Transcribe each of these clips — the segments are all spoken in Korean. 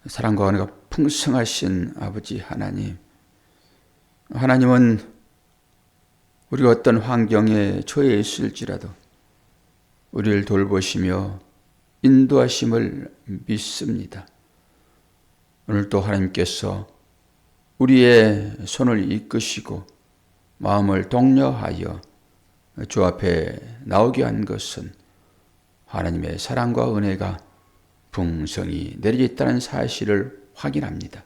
사랑과 은혜가 풍성하신 아버지 하나님, 하나님은 우리가 어떤 환경에 처해 있을지라도 우리를 돌보시며 인도하심을 믿습니다. 오늘도 하나님께서 우리의 손을 이끄시고 마음을 독려하여 주 앞에 나오게 한 것은 하나님의 사랑과 은혜가 풍성히 내려져 있다는 사실을 확인합니다.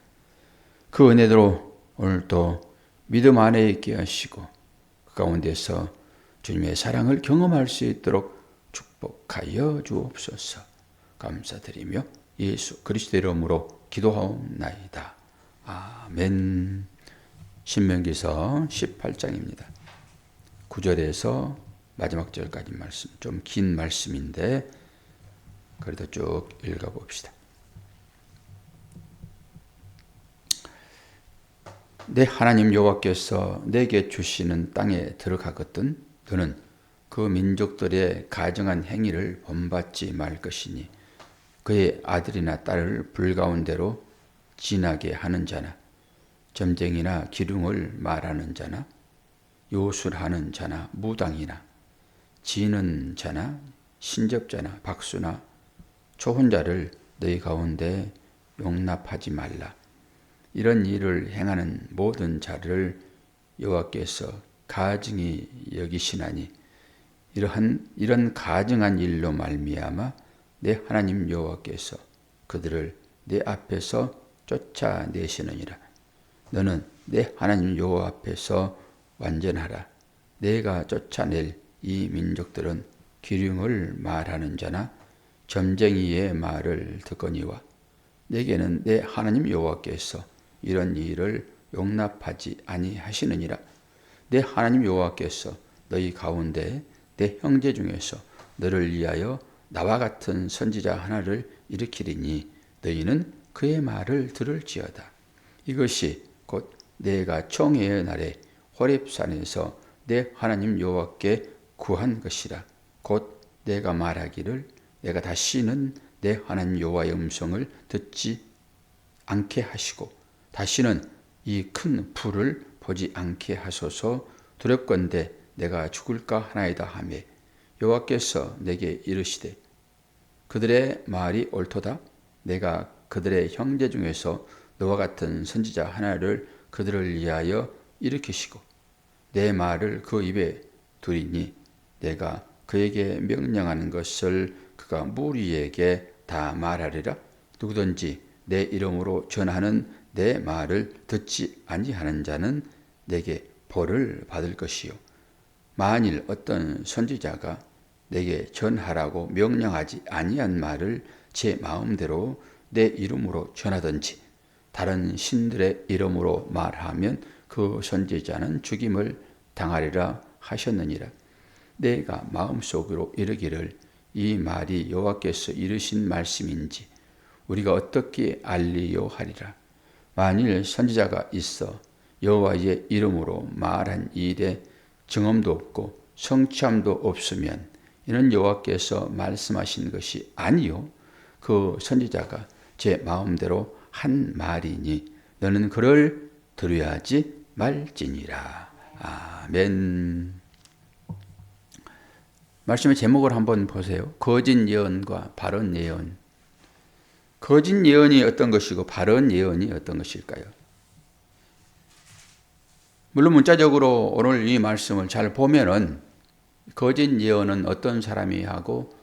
그 은혜대로 오늘도 믿음 안에 있게 하시고 그 가운데서 주님의 사랑을 경험할 수 있도록 축복하여 주옵소서. 감사드리며 예수 그리스도 이름으로 기도하옵나이다. 아멘. 신명기서 18장입니다. 9절에서 마지막 절까지 말씀, 좀 긴 말씀인데 그래도 쭉 읽어봅시다. 내 하나님 여호와께서 내게 주시는 땅에 들어가거든 너는 그 민족들의 가증한 행위를 본받지 말 것이니 그의 아들이나 딸을 불가운데로 지나게 하는 자나 점쟁이나 기둥을 말하는 자나 요술하는 자나 무당이나 지는 자나 신접자나 박수나 초혼자를 너희 가운데 용납하지 말라. 이런 일을 행하는 모든 자를 여호와께서 가증히 여기시나니 이런 가증한 일로 말미암아 내 하나님 여호와께서 그들을 내 앞에서 쫓아내시느니라. 너는 내 하나님 여호와 앞에서 완전하라. 내가 쫓아낼 이 민족들은 기륭을 말하는 자나 점쟁이의 말을 듣거니와 내게는 내 하나님 여호와께서 이런 일을 용납하지 아니하시느니라. 내 하나님 여호와께서 너희 가운데 내 형제 중에서 너를 위하여 나와 같은 선지자 하나를 일으키리니 너희는 그의 말을 들을지어다. 이것이 곧 내가 총회의 날에 호렙산에서 내 하나님 여호와께 구한 것이라. 곧 내가 말하기를 내가 다시는 내 하나님 여호와의 음성을 듣지 않게 하시고 다시는 이 큰 불을 보지 않게 하소서. 두렵건대 내가 죽을까 하나이다 하며 여호와께서 내게 이르시되 그들의 말이 옳도다. 내가 그들의 형제 중에서 너와 같은 선지자 하나를 그들을 위하여 일으키시고 내 말을 그 입에 두리니 내가 그에게 명령하는 것을 그가 무리에게 다 말하리라. 누구든지 내 이름으로 전하는 내 말을 듣지 아니하는 자는 내게 벌을 받을 것이요 만일 어떤 선지자가 내게 전하라고 명령하지 아니한 말을 제 마음대로 내 이름으로 전하든지 다른 신들의 이름으로 말하면 그 선지자는 죽임을 당하리라 하셨느니라. 내가 마음속으로 이르기를 이 말이 여호와께서 이르신 말씀인지 우리가 어떻게 알리요 하리라. 만일 선지자가 있어 여호와의 이름으로 말한 일에 증언도 없고 성취함도 없으면 이는 여호와께서 말씀하신 것이 아니요 그 선지자가 제 마음대로 한 말이니 너는 그를 들어야지 말지니라. 아멘. 말씀의 제목을 한번 보세요. 거짓 예언과 바른 예언. 거짓 예언이 어떤 것이고 바른 예언이 어떤 것일까요? 물론 문자적으로 오늘 이 말씀을 잘 보면은 거짓 예언은 어떤 사람이 하고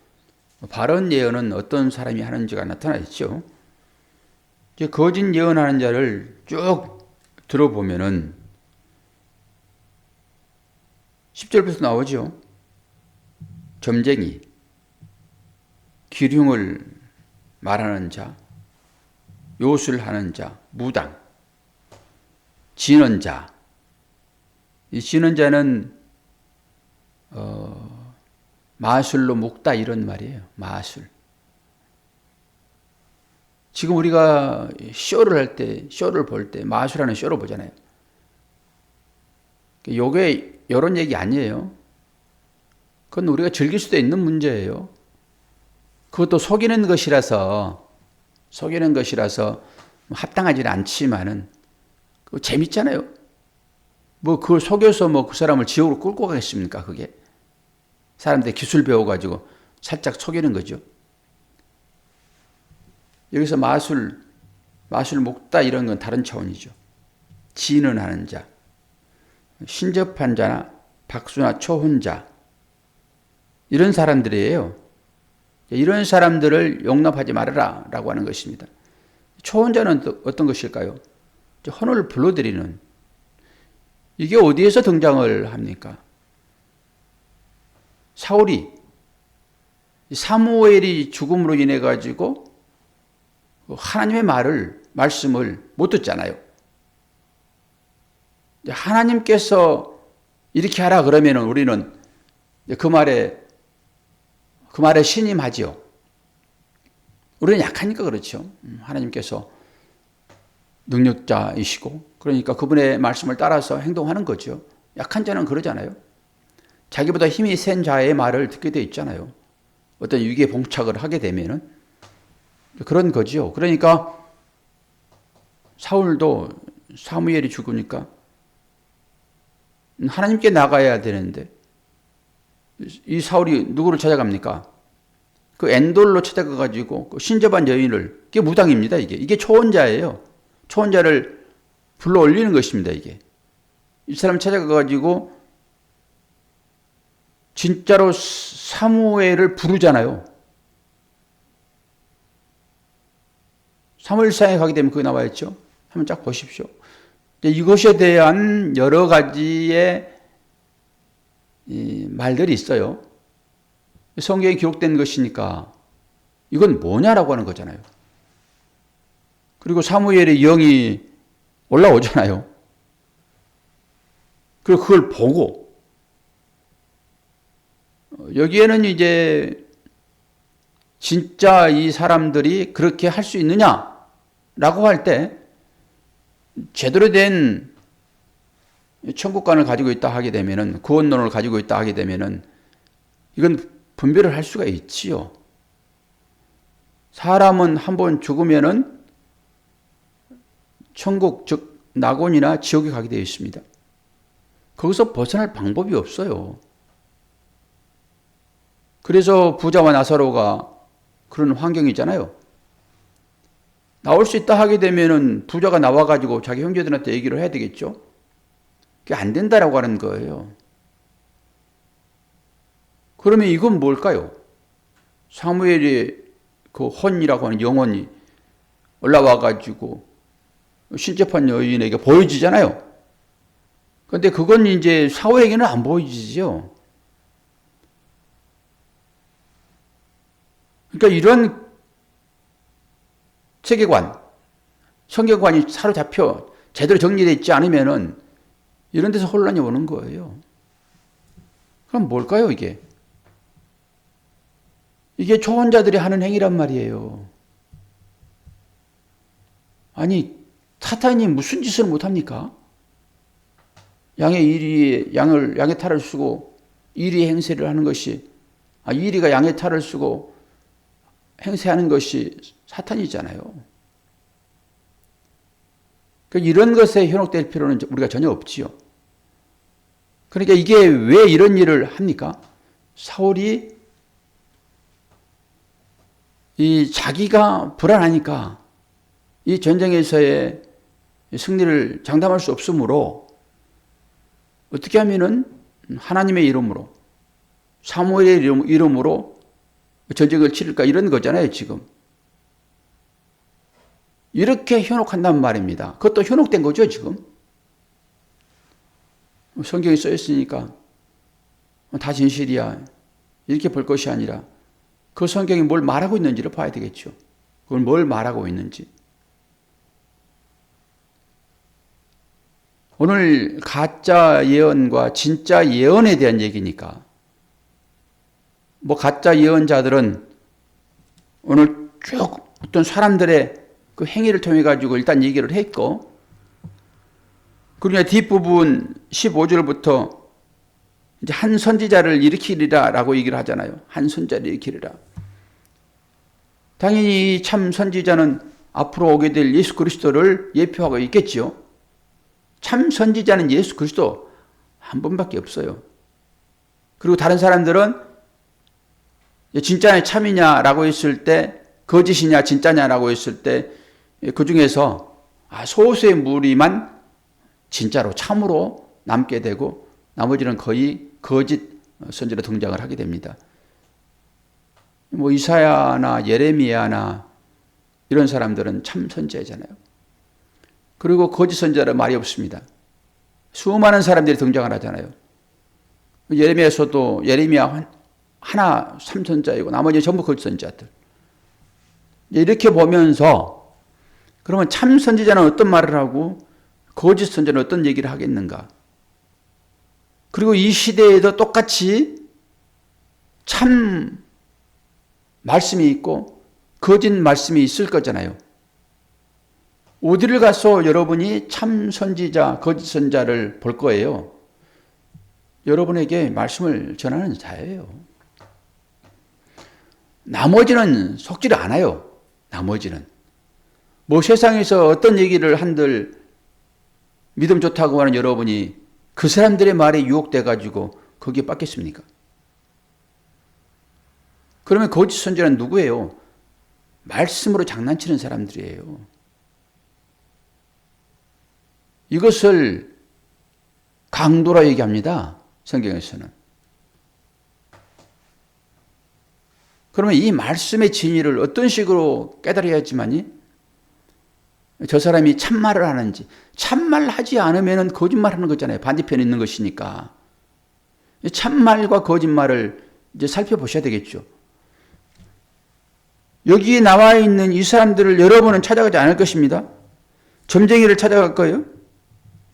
바른 예언은 어떤 사람이 하는지가 나타나 있죠. 이제 거짓 예언하는 자를 쭉 들어보면은 10절부터 나오죠. 점쟁이, 기륭을 말하는 자, 요술하는 자, 무당, 지는 자. 이 지는 자는 마술로 묶다 이런 말이에요. 마술. 지금 우리가 쇼를 할 때, 쇼를 볼 때 마술하는 쇼를 보잖아요. 요게 이런 얘기 아니에요. 그건 우리가 즐길 수도 있는 문제예요. 그것도 속이는 것이라서 속이는 것이라서 합당하지는 않지만은 재밌잖아요. 뭐 그걸 속여서 뭐 그 사람을 지옥으로 끌고 가겠습니까? 그게 사람들이 기술 배워가지고 살짝 속이는 거죠. 여기서 마술 먹다 이런 건 다른 차원이죠. 진언하는 자, 신접한 자나 박수나 초혼자 이런 사람들이에요. 이런 사람들을 용납하지 말아라 라고 하는 것입니다. 초혼자는 어떤 것일까요? 헌을 불러들이는, 이게 어디에서 등장을 합니까? 사울이 사무엘이 죽음으로 인해 가지고 하나님의 말씀을 못 듣잖아요. 하나님께서 이렇게 하라 그러면 우리는 그 말에 신임하지요. 우리는 약하니까 그렇죠. 하나님께서 능력자이시고 그러니까 그분의 말씀을 따라서 행동하는 거죠. 약한 자는 그러잖아요. 자기보다 힘이 센 자의 말을 듣게 돼 있잖아요. 어떤 위기에 봉착을 하게 되면은 그런 거죠. 그러니까 사울도 사무엘이 죽으니까 하나님께 나가야 되는데 이 사울이 누구를 찾아갑니까? 그 엔돌로 찾아가가지고 그 신접한 여인을, 이게 무당입니다. 이게 초혼자예요. 초혼자를 불러 올리는 것입니다. 이게 이 사람 찾아가가지고 진짜로 사무엘을 부르잖아요. 사무엘상에 가게 되면 그게 나와 있죠. 한번 쫙 보십시오. 이것에 대한 여러 가지의 말들이 있어요. 성경에 기록된 것이니까 이건 뭐냐라고 하는 거잖아요. 그리고 사무엘의 영이 올라오잖아요. 그리고 그걸 보고 여기에는 이제 진짜 이 사람들이 그렇게 할 수 있느냐라고 할 때 제대로 된 천국관을 가지고 있다 하게 되면은, 구원론을 가지고 있다 하게 되면은 이건 분별을 할 수가 있지요. 사람은 한번 죽으면은 천국, 즉 낙원이나 지옥에 가게 되어 있습니다. 거기서 벗어날 방법이 없어요. 그래서 부자와 나사로가 그런 환경이잖아요. 나올 수 있다 하게 되면은 부자가 나와가지고 자기 형제들한테 얘기를 해야 되겠죠. 그게 안 된다라고 하는 거예요. 그러면 이건 뭘까요? 사무엘의 그 혼이라고 하는 영혼이 올라와가지고 신접한 여인에게 보여지잖아요. 그런데 그건 이제 사울에게는 안 보여지죠. 그러니까 이런 세계관, 성경관이 사로잡혀 제대로 정리되어 있지 않으면은 이런 데서 혼란이 오는 거예요. 그럼 뭘까요, 이게? 이게 초혼자들이 하는 행위란 말이에요. 아니, 사탄이 무슨 짓을 못합니까? 양의 탈을 쓰고 이리 행세를 하는 것이, 이리가 양의 탈을 쓰고 행세하는 것이 사탄이잖아요. 그러니까 이런 것에 현혹될 필요는 우리가 전혀 없지요. 그러니까 이게 왜 이런 일을 합니까? 사울이 자기가 불안하니까 이 전쟁에서의 승리를 장담할 수 없으므로 어떻게 하면은 하나님의 이름으로, 사무엘의 이름으로 전쟁을 치를까 이런 거잖아요, 지금. 이렇게 현혹한단 말입니다. 그것도 현혹된 거죠, 지금. 성경에 써 있으니까 다 진실이야, 이렇게 볼 것이 아니라 그 성경이 뭘 말하고 있는지를 봐야 되겠죠. 그걸 뭘 말하고 있는지. 오늘 가짜 예언과 진짜 예언에 대한 얘기니까, 뭐 가짜 예언자들은 오늘 쭉 어떤 사람들의 그 행위를 통해 가지고 일단 얘기를 했고, 그러나 뒷부분 15절부터 이제 한 선지자를 일으키리라 라고 얘기를 하잖아요. 한 선지자를 일으키리라. 당연히 참 선지자는 앞으로 오게 될 예수 그리스도를 예표하고 있겠지요. 참 선지자는 예수 그리스도 한 분밖에 없어요. 그리고 다른 사람들은 진짜냐 참이냐라고 했을 때, 거짓이냐 진짜냐라고 했을 때 그 중에서 소수의 무리만 진짜로 참으로 남게 되고 나머지는 거의 거짓 선지로 등장을 하게 됩니다. 이사야나 예레미야나 이런 사람들은 참 선지자잖아요. 그리고 거짓 선지자는 말이 없습니다. 수많은 사람들이 등장을 하잖아요. 예레미야에서도 예레미야 하나 참선자이고 나머지 전부 거짓 선지자들. 이렇게 보면서 그러면 참 선지자는 어떤 말을 하고 거짓 선지자는 어떤 얘기를 하겠는가? 그리고 이 시대에도 똑같이 참 말씀이 있고 거짓 말씀이 있을 거잖아요. 어디를 가서 여러분이 참 선지자, 거짓 선지자를 볼 거예요? 여러분에게 말씀을 전하는 자예요. 나머지는 속지를 않아요. 나머지는. 세상에서 어떤 얘기를 한들 믿음 좋다고 하는 여러분이 그 사람들의 말에 유혹돼 가지고 거기에 빠겠습니까? 그러면 거짓 선지자는 누구예요? 말씀으로 장난치는 사람들이에요. 이것을 강도라 얘기합니다. 성경에서는. 그러면 이 말씀의 진리를 어떤 식으로 깨달아야지만이 저 사람이 참말을 하는지, 참말 하지 않으면 거짓말하는 거잖아요. 반대편에 있는 것이니까. 참말과 거짓말을 이제 살펴보셔야 되겠죠. 여기에 나와 있는 이 사람들을 여러분은 찾아가지 않을 것입니다. 점쟁이를 찾아갈 거예요.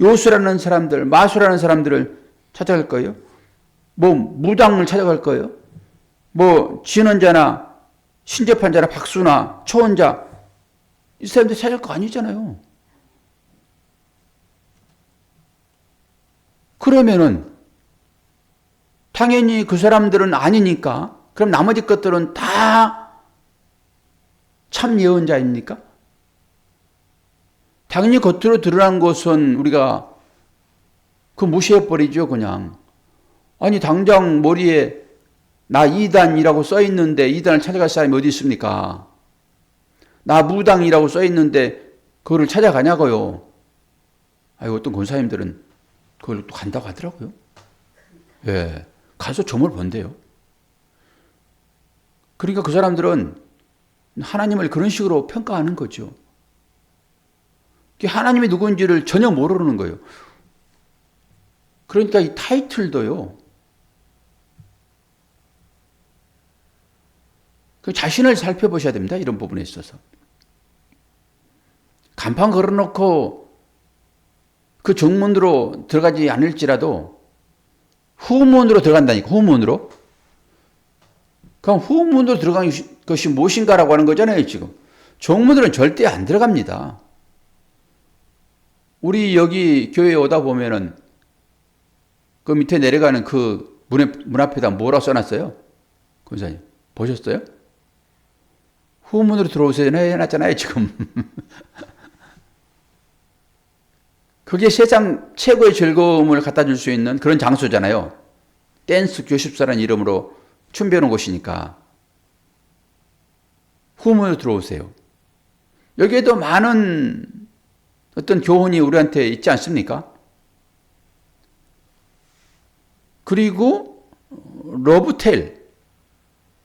요수라는 사람들, 마수라는 사람들을 찾아갈 거예요. 무당을 찾아갈 거예요. 진언자나 신접한자나 박수나 초혼자, 이 사람들 찾아갈 거 아니잖아요. 그러면은 당연히 그 사람들은 아니니까 그럼 나머지 것들은 다 참 예언자입니까? 당연히 겉으로 드러난 것은 우리가 무시해버리죠, 그냥. 아니, 당장 머리에 나 이단이라고 써 있는데 이단을 찾아갈 사람이 어디 있습니까? 나 무당이라고 써 있는데 그거를 찾아가냐고요. 어떤 권사님들은 그걸 또 간다고 하더라고요. 예, 가서 점을 본대요. 그러니까 그 사람들은 하나님을 그런 식으로 평가하는 거죠. 하나님이 누구인지를 전혀 모르는 거예요. 그러니까 이 타이틀도요. 그 자신을 살펴보셔야 됩니다. 이런 부분에 있어서. 간판 걸어놓고 그 정문으로 들어가지 않을지라도 후문으로 들어간다니까. 후문으로. 그럼 후문으로 들어간 것이 무엇인가라고 하는 거잖아요. 지금. 정문으로는 절대 안 들어갑니다. 우리 여기 교회에 오다 보면은 그 밑에 내려가는 그 문 앞에다 뭐라고 써놨어요? 권사님 보셨어요? 후문으로 들어오세요 해놨잖아요 지금. 그게 세상 최고의 즐거움을 갖다 줄 수 있는 그런 장소잖아요. 댄스 교습사라는 이름으로 춤 배우는 곳이니까. 후문으로 들어오세요. 여기에도 많은 어떤 교훈이 우리한테 있지 않습니까? 그리고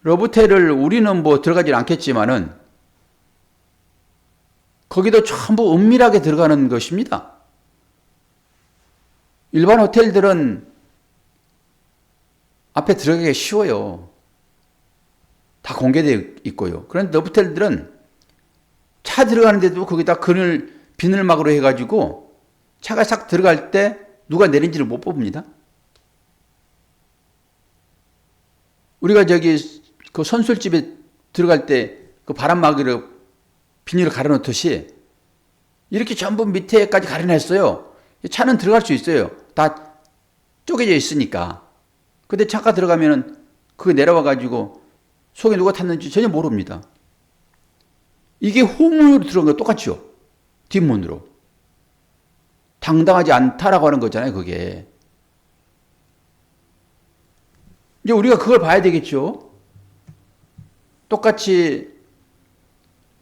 러브텔을 우리는 들어가질 않겠지만은 거기도 전부 은밀하게 들어가는 것입니다. 일반 호텔들은 앞에 들어가기 쉬워요. 다 공개되어 있고요. 그런데 러브텔들은 차 들어가는데도 거기다 비늘막으로 해가지고 차가 싹 들어갈 때 누가 내린지를 못 봅니다. 우리가 그 선술집에 들어갈 때 그 바람막이로 비닐을 가려놓듯이 이렇게 전부 밑에까지 가려놨어요. 차는 들어갈 수 있어요. 다 쪼개져 있으니까. 근데 차가 들어가면은 그게 내려와가지고 속에 누가 탔는지 전혀 모릅니다. 이게 후문으로 들어간 거 똑같죠? 뒷문으로. 당당하지 않다라고 하는 거잖아요, 그게. 이제 우리가 그걸 봐야 되겠죠? 똑같이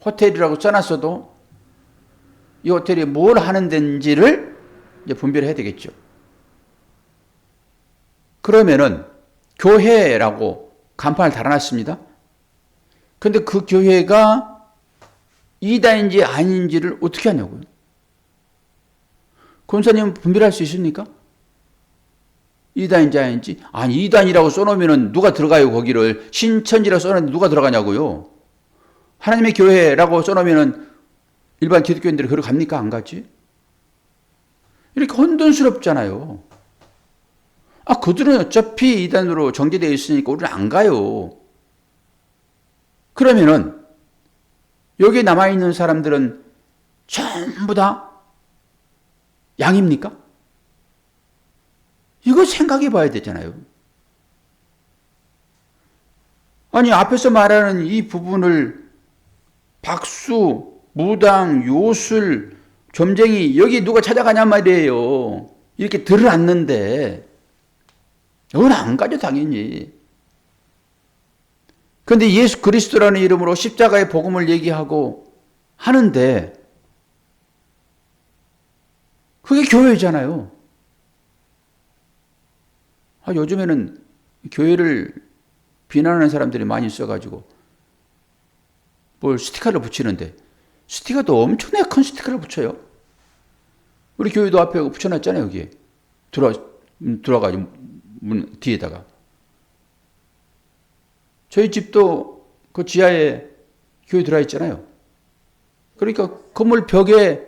호텔이라고 써놨어도 이 호텔이 뭘 하는 데인지를 이제 분별해야 되겠죠. 그러면은 교회라고 간판을 달아놨습니다. 근데 그 교회가 이단인지 아닌지를 어떻게 하냐고요? 권사님은 분별할 수 있습니까? 이단인지 아닌지? 아니, 이단이라고 써놓으면 누가 들어가요, 거기를. 신천지라고 써놓으면 누가 들어가냐고요. 하나님의 교회라고 써놓으면 일반 기독교인들이 그걸 갑니까? 안 가지? 이렇게 혼돈스럽잖아요. 아, 그들은 어차피 이단으로 정제되어 있으니까 우리는 안 가요. 그러면은 여기에 남아있는 사람들은 전부 다 양입니까? 이거 생각해 봐야 되잖아요. 아니, 앞에서 말하는 이 부분을 박수, 무당, 요술, 점쟁이, 여기 누가 찾아가냔 말이에요. 이렇게 들어놨는데, 여기는 안 가죠, 당연히. 그런데 예수 그리스도라는 이름으로 십자가의 복음을 얘기하고 하는데, 그게 교회잖아요. 아, 요즘에는 교회를 비난하는 사람들이 많이 있어가지고 뭘 스티커를 붙이는데 스티커도 엄청나게 큰 스티커를 붙여요. 우리 교회도 앞에 붙여놨잖아요. 여기에 들어가지고 문 뒤에다가. 저희 집도 그 지하에 교회 들어와 있잖아요. 그러니까 건물 벽에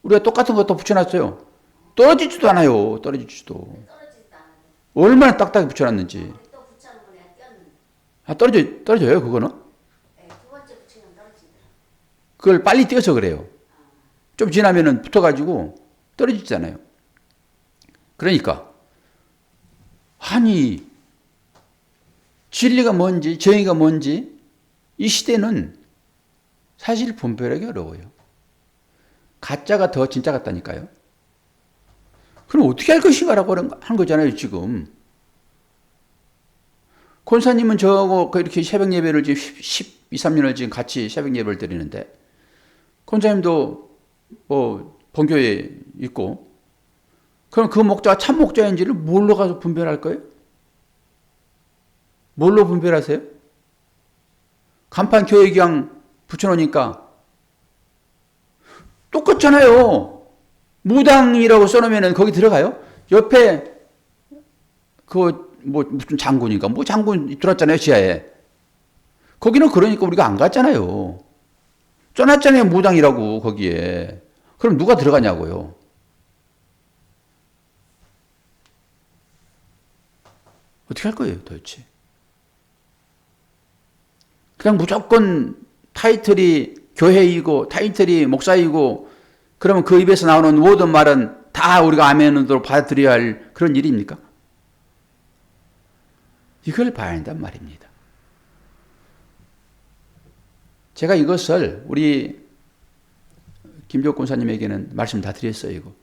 우리가 똑같은 것도 붙여놨어요. 떨어지지도 않아요. 떨어지지도. 얼마나 딱딱하게 붙여놨는지. 아, 떨어져요, 그거는? 그걸 빨리 띄어서 그래요. 좀 지나면은 붙어가지고 떨어지잖아요. 그러니까, 아니, 진리가 뭔지, 정의가 뭔지, 이 시대는 사실 분별하기 어려워요. 가짜가 더 진짜 같다니까요. 그럼 어떻게 할 것인가라고 한 거잖아요, 지금. 권사님은 저하고 이렇게 새벽 예배를 지금 12, 13년을 지금 같이 새벽 예배를 드리는데, 권사님도 뭐, 본교에 있고, 그럼 그 목자가 참 목자인지를 뭘로 가서 분별할 거예요? 뭘로 분별하세요? 간판 교회 그냥 붙여놓으니까 똑같잖아요. 무당이라고 써놓으면 거기 들어가요? 옆에 무슨 장군인가? 뭐 장군 들어왔잖아요, 지하에. 거기는 그러니까 우리가 안 갔잖아요. 써놨잖아요, 무당이라고, 거기에. 그럼 누가 들어가냐고요. 어떻게 할 거예요, 도대체? 그냥 무조건 타이틀이 교회이고, 타이틀이 목사이고, 그러면 그 입에서 나오는 모든 말은 다 우리가 아멘으로 받아들여야 할 그런 일입니까? 이걸 봐야 한단 말입니다. 제가 이것을 우리 김종국 권사님에게는 말씀 다 드렸어요, 이거.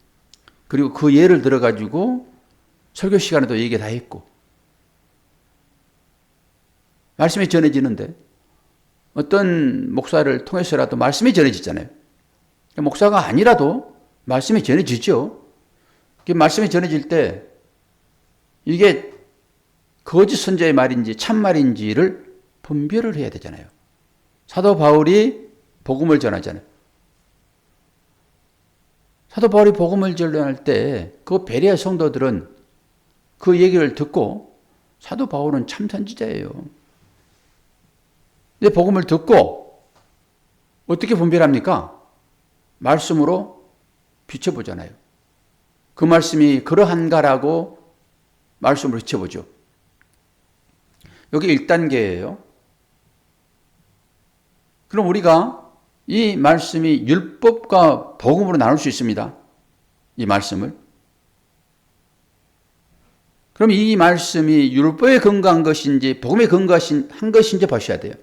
그리고 그 예를 들어가지고 설교 시간에도 얘기 다 했고. 말씀이 전해지는데 어떤 목사를 통해서라도 말씀이 전해지잖아요. 목사가 아니라도 말씀이 전해지죠. 말씀이 전해질 때 이게 거짓 선자의 말인지 참말인지를 분별을 해야 되잖아요. 사도 바울이 복음을 전하잖아요. 사도 바울이 복음을 전할 때 그 베레아 성도들은 그 얘기를 듣고 사도 바울은 참 선지자예요. 근데 복음을 듣고 어떻게 분별합니까? 말씀으로 비춰보잖아요. 그 말씀이 그러한가라고 말씀으로 비춰보죠. 여기 1단계예요. 그럼 우리가 이 말씀이 율법과 복음으로 나눌 수 있습니다. 이 말씀을. 그럼 이 말씀이 율법에 근거한 것인지 복음에 근거한 것인지 보셔야 돼요.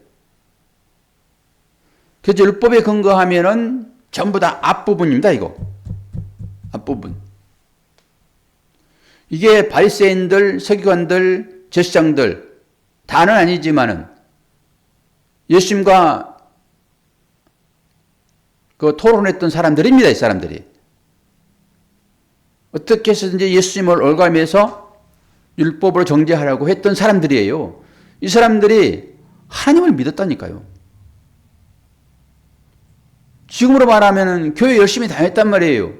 그래서 율법에 근거하면은 전부 다 앞부분입니다, 이거. 앞부분. 이게 바리새인들, 서기관들, 제사장들 다는 아니지만은 예수님과 그 토론했던 사람들입니다, 이 사람들이. 어떻게 해서든지 예수님을 올가매서 율법을 정죄하라고 했던 사람들이에요. 이 사람들이 하나님을 믿었다니까요. 지금으로 말하면 교회 열심히 다녔단 말이에요.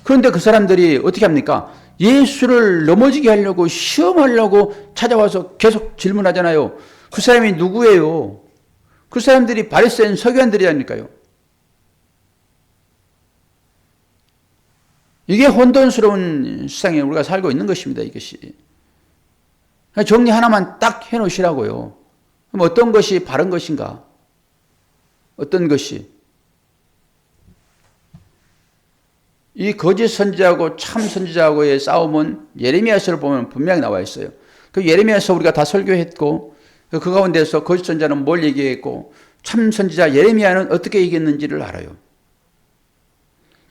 그런데 그 사람들이 어떻게 합니까? 예수를 넘어지게 하려고 시험하려고 찾아와서 계속 질문하잖아요. 그 사람이 누구예요? 그 사람들이 바리새인 서기관들이라니까요. 이게 혼돈스러운 세상에 우리가 살고 있는 것입니다. 이것이. 정리 하나만 딱 해놓으시라고요. 그럼 어떤 것이 바른 것인가? 어떤 것이? 이 거짓 선지자하고 참 선지자하고의 싸움은 예레미야서를 보면 분명히 나와 있어요. 그 예레미야서 우리가 다 설교했고 그 가운데서 거짓 선지자는 뭘 얘기했고 참 선지자 예레미야는 어떻게 얘기했는지를 알아요.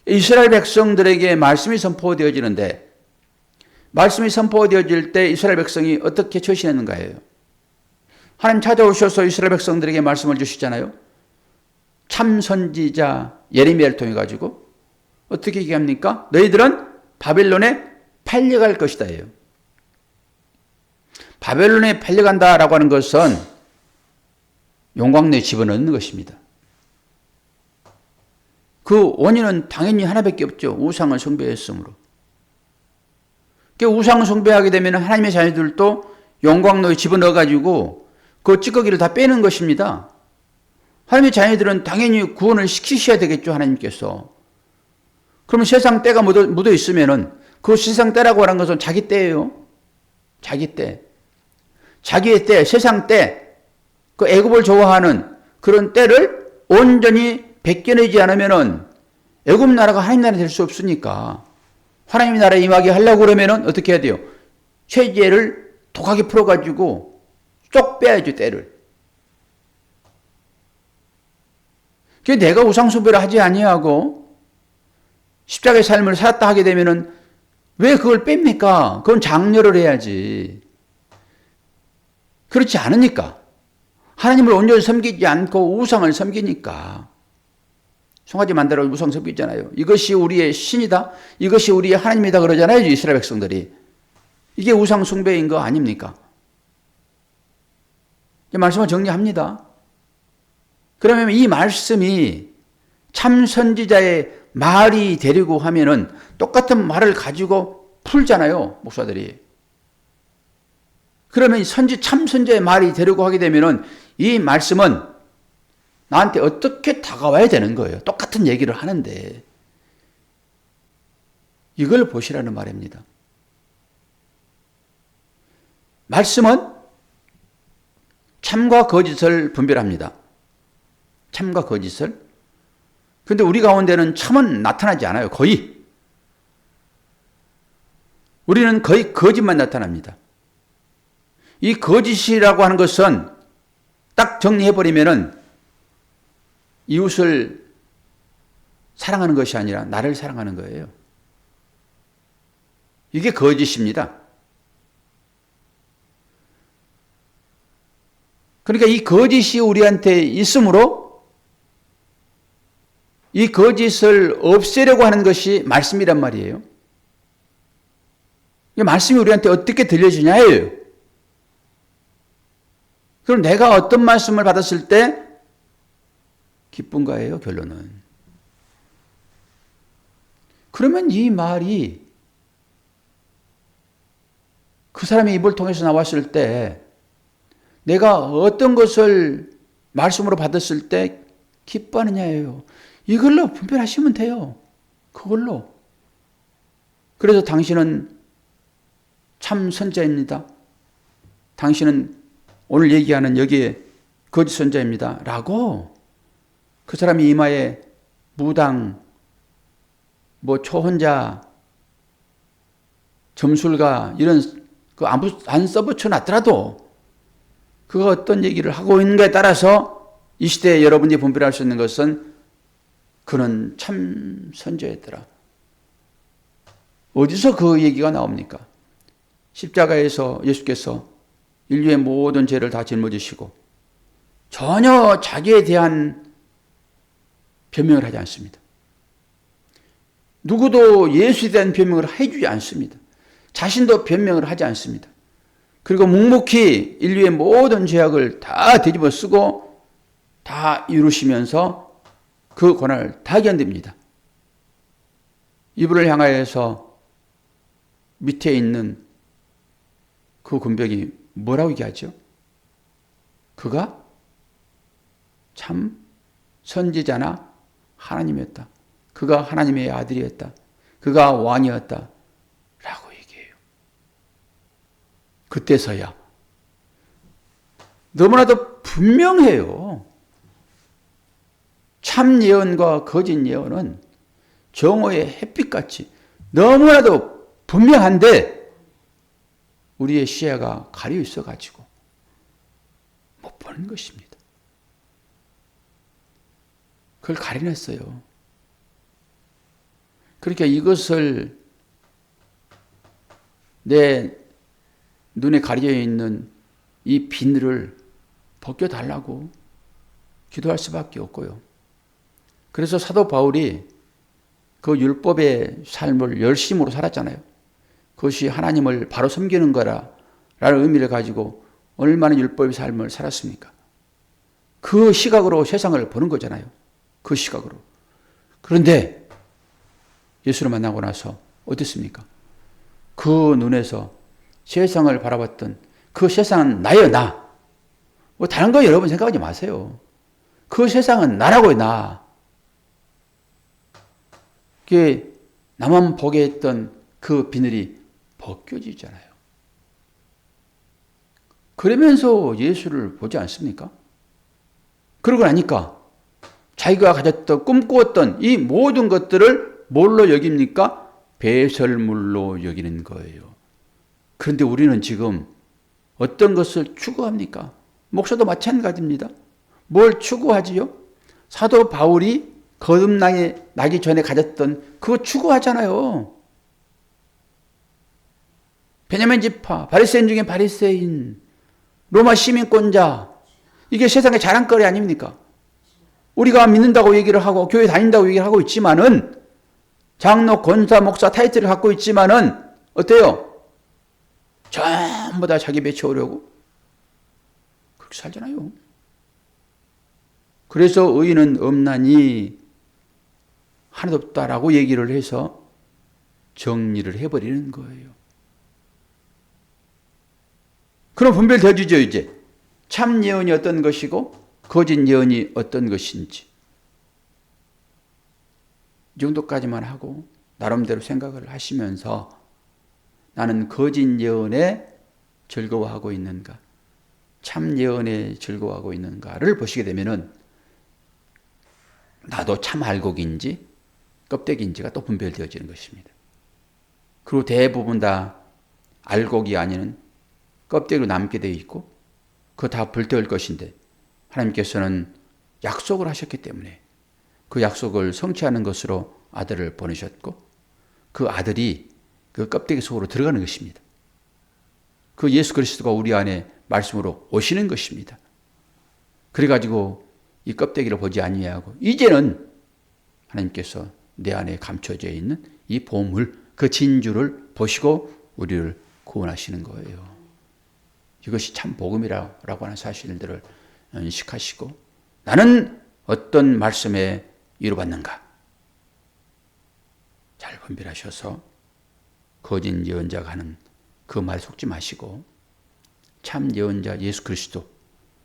이스라엘 백성들에게 말씀이 선포되어지는데 말씀이 선포되어질 때 이스라엘 백성이 어떻게 처신했는가예요. 하나님 찾아오셔서 이스라엘 백성들에게 말씀을 주시잖아요. 참 선지자 예레미야를 통해 가지고 어떻게 얘기합니까? 너희들은 바벨론에 팔려갈 것이다 예요. 바벨론에 팔려간다라고 하는 것은 용광로에 집어넣는 것입니다. 그 원인은 당연히 하나밖에 없죠. 우상을 숭배했으므로. 우상을 숭배하게 되면 하나님의 자녀들도 용광로에 집어넣어가지고 그 찌꺼기를 다 빼는 것입니다. 하나님의 자녀들은 당연히 구원을 시키셔야 되겠죠. 하나님께서. 그러면 세상 때가 묻어 있으면은 그 세상 때라고 하는 것은 자기 때예요. 자기 때. 자기의 때, 세상 때, 그 애굽을 좋아하는 그런 때를 온전히 벗겨내지 않으면은 애굽 나라가 하나님 나라 될 수 없으니까 하나님 나라에 임하게 하려고 그러면은 어떻게 해야 돼요? 세제를 독하게 풀어가지고 쏙 빼야죠, 때를. 그 내가 우상숭배를 하지 아니하고 십자가의 삶을 살았다 하게 되면은 왜 그걸 뺍니까? 그건 장려를 해야지. 그렇지 않으니까. 하나님을 온전히 섬기지 않고 우상을 섬기니까. 송아지 만들어 우상 섬기잖아요. 이것이 우리의 신이다. 이것이 우리의 하나님이다 그러잖아요. 이스라엘 백성들이. 이게 우상 숭배인 거 아닙니까? 이 말씀을 정리합니다. 그러면 이 말씀이 참 선지자의 말이 되려고 하면은 똑같은 말을 가지고 풀잖아요. 목사들이. 그러면 참 선지자의 말이 되려고 하게 되면은 이 말씀은 나한테 어떻게 다가와야 되는 거예요. 똑같은 얘기를 하는데. 이걸 보시라는 말입니다. 말씀은 참과 거짓을 분별합니다. 참과 거짓을. 그런데 우리 가운데는 참은 나타나지 않아요. 거의. 우리는 거의 거짓만 나타납니다. 이 거짓이라고 하는 것은 딱 정리해버리면은 이웃을 사랑하는 것이 아니라 나를 사랑하는 거예요. 이게 거짓입니다. 그러니까 이 거짓이 우리한테 있으므로 이 거짓을 없애려고 하는 것이 말씀이란 말이에요. 이 말씀이 우리한테 어떻게 들려지냐예요. 그럼 내가 어떤 말씀을 받았을 때 기쁜가예요, 결론은. 그러면 이 말이 그 사람의 입을 통해서 나왔을 때 내가 어떤 것을 말씀으로 받았을 때 기뻐하느냐예요. 이걸로 분별하시면 돼요. 그걸로. 그래서 당신은 참 선자입니다. 당신은 오늘 얘기하는 여기에 거짓 선자입니다. 라고 그 사람이 이마에 무당, 초혼자, 점술가 이런 그 안 써붙여 놨더라도 그가 어떤 얘기를 하고 있는가에 따라서 이 시대에 여러분이 분별할 수 있는 것은 그는 참 선지자였더라. 어디서 그 얘기가 나옵니까? 십자가에서 예수께서 인류의 모든 죄를 다 짊어지시고 전혀 자기에 대한 변명을 하지 않습니다. 누구도 예수에 대한 변명을 해주지 않습니다. 자신도 변명을 하지 않습니다. 그리고 묵묵히 인류의 모든 죄악을 다 뒤집어 쓰고 다 이루시면서 그 고난을 다 견딥니다. 이분을 향하여서 밑에 있는 그 군병이 뭐라고 얘기하죠? 그가 참 선지자나 하나님이었다. 그가 하나님의 아들이었다. 그가 왕이었다. 라고 얘기해요. 그때서야 너무나도 분명해요. 참 예언과 거짓 예언은 정오의 햇빛같이 너무나도 분명한데 우리의 시야가 가려 있어가지고 못 보는 것입니다. 그걸 가려냈어요. 그러니까 이것을 내 눈에 가려져 있는 이 비늘을 벗겨달라고 기도할 수밖에 없고요. 그래서 사도 바울이 그 율법의 삶을 열심으로 살았잖아요. 그것이 하나님을 바로 섬기는 거라는 의미를 가지고 얼마나 율법의 삶을 살았습니까? 그 시각으로 세상을 보는 거잖아요. 그 시각으로. 그런데 예수를 만나고 나서 어땠습니까? 그 눈에서 세상을 바라봤던 그 세상은 나예요, 나. 뭐 다른 거 여러분 생각하지 마세요. 그 세상은 나라고요, 나. 그게 나만 보게 했던 그 비늘이 벗겨지잖아요. 그러면서 예수를 보지 않습니까? 그러고 나니까 자기가 가졌던 꿈꾸었던 이 모든 것들을 뭘로 여깁니까? 배설물로 여기는 거예요. 그런데 우리는 지금 어떤 것을 추구합니까? 목사도 마찬가지입니다. 뭘 추구하지요? 사도 바울이 거듭나기 전에 가졌던 그거 추구하잖아요. 베냐민 지파, 바리새인 중에 바리새인, 로마 시민권자, 이게 세상의 자랑거리 아닙니까? 우리가 믿는다고 얘기를 하고 교회 다닌다고 얘기를 하고 있지만은 장로, 권사, 목사 타이틀을 갖고 있지만은 어때요? 전부 다 자기 배치하려고 그렇게 살잖아요. 그래서 의인은 없나니 하나도 없다라고 얘기를 해서 정리를 해버리는 거예요. 그럼 분별되어지죠, 이제. 참 예언이 어떤 것이고 거짓 예언이 어떤 것인지. 이 정도까지만 하고 나름대로 생각을 하시면서 나는 거짓 예언에 즐거워하고 있는가, 참 예언에 즐거워하고 있는가를 보시게 되면은 나도 참 알곡인지 껍데기인지가 또 분별되어지는 것입니다. 그리고 대부분 다 알곡이 아닌 껍데기로 남게 되어 있고 그거 다 불태울 것인데 하나님께서는 약속을 하셨기 때문에 그 약속을 성취하는 것으로 아들을 보내셨고 그 아들이 그 껍데기 속으로 들어가는 것입니다. 그 예수 그리스도가 우리 안에 말씀으로 오시는 것입니다. 그래가지고 이 껍데기를 보지 아니하고 이제는 하나님께서 내 안에 감춰져 있는 이 보물, 그 진주를 보시고 우리를 구원하시는 거예요. 이것이 참 복음이라고 하는 사실들을 인식하시고 나는 어떤 말씀에 위로받는가 잘 분별하셔서 거짓 예언자가 하는 그 말에 속지 마시고 참 예언자 예수 그리스도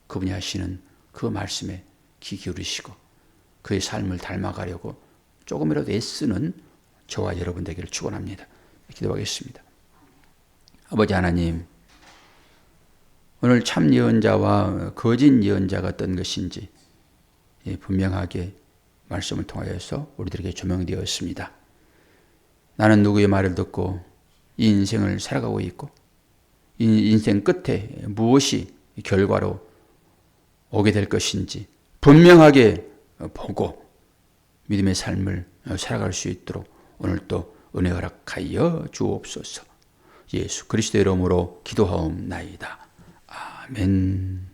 그분이 하시는 그 말씀에 귀 기울이시고 그의 삶을 닮아가려고 조금이라도 애쓰는 저와 여러분 되기를 축원합니다. 기도하겠습니다. 아버지 하나님, 오늘 참 예언자와 거짓 예언자가 어떤 것인지 분명하게 말씀을 통하여서 우리들에게 조명되었습니다. 나는 누구의 말을 듣고 이 인생을 살아가고 있고 이 인생 끝에 무엇이 결과로 오게 될 것인지 분명하게 보고 믿음의 삶을 살아갈 수 있도록 오늘 또 은혜 허락하여 주옵소서. 예수 그리스도의 이름으로 기도하옵나이다. 아멘.